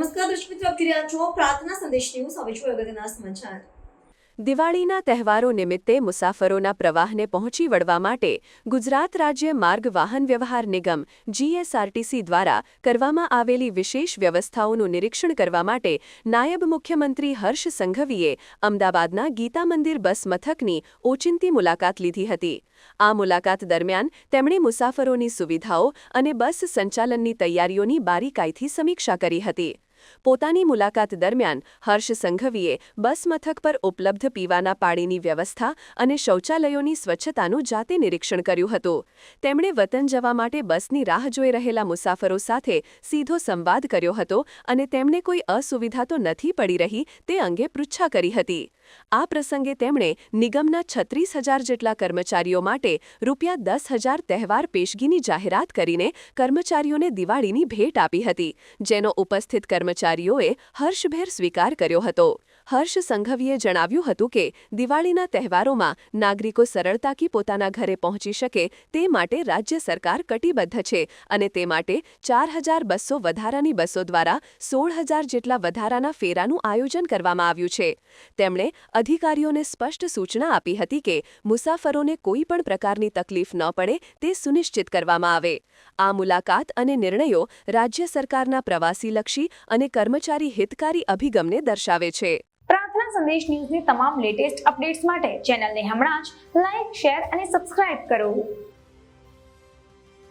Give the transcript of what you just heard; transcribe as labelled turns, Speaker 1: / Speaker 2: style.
Speaker 1: નમસ્કાર દર્શક મિત્રો, આપ જોઈ રહ્યા છો પ્રાર્થના સંદેશ ન્યૂઝ. હવે જોઈએ અગત્યના સમાચાર.
Speaker 2: દિવાળીના તહેવારો નિમિત્તે મુસાફરોના પ્રવાહને પહોંચી વળવા માટે ગુજરાત રાજ્ય માર્ગ વાહન વ્યવહાર નિગમ GSRTC દ્વારા કરવામાં આવેલી વિશેષ વ્યવસ્થાઓનું નિરીક્ષણ કરવા માટે નાયબ મુખ્યમંત્રી હર્ષ સંઘવીએ અમદાવાદના ગીતા મંદિર બસ મથકની ઓચિંતી મુલાકાત લીધી હતી. આ મુલાકાત દરમિયાન તેમણે મુસાફરોની સુવિધાઓ અને બસ સંચાલનની તૈયારીઓની બારીકાઈથી સમીક્ષા કરી હતી. પોતાની મુલાકાત દરમિયાન હર્ષ સંઘવીએ બસ મથક પર ઉપલબ્ધ પીવાના પાણીની વ્યવસ્થા અને શૌચાલયોની સ્વચ્છતાનું જાતે નિરીક્ષણ કર્યું હતું. તેમણે વતન જવા માટે બસની રાહ જોઈ રહેલા મુસાફરો સાથે સીધો સંવાદ કર્યો હતો અને તેમને કોઈ અસુવિધા તો નથી પડી રહી તે અંગે પૃચ્છા કરી હતી. આ પ્રસંગે તેમણે નિગમના 36,000 જેટલા કર્મચારીઓ માટે ₹10,000 તહેવાર પેશગીની જાહેરાત કરીને કર્મચારીઓને દિવાળીની ભેટ આપી હતી, જેનો ઉપસ્થિત કર્મચારીઓએ હર્ષભેર સ્વીકાર કર્યો હતો. હર્ષ સંઘવીએ જણાવ્યું હતું કે દિવાળીના તહેવારોમાં નાગરિકો સરળતાથી પોતાના ઘરે પહોંચી શકે તે માટે રાજ્ય સરકાર કટિબદ્ધ છે અને તે માટે 4,200 વધારાની બસો દ્વારા 16,000 જેટલા વધારાના ફેરાનું આયોજન કરવામાં આવ્યું છે. તેમણે અધિકારીઓને સ્પષ્ટ સૂચના આપી હતી કે મુસાફરોને કોઈ પણ પ્રકારની તકલીફ ન પડે તે સુનિશ્ચિત કરવામાં આવે. આ મુલાકાત અને નિર્ણયો રાજ્ય સરકારના પ્રવાસીલક્ષી અને કર્મચારી હિતકારી અભિગમને દર્શાવે છે.
Speaker 3: પ્રાર્થના સંદેશ ન્યૂઝની તમામ લેટેસ્ટ અપડેટ્સ માટે ચેનલને હમણાં જ લાઇક, શેર અને સબસ્ક્રાઇબ કરો.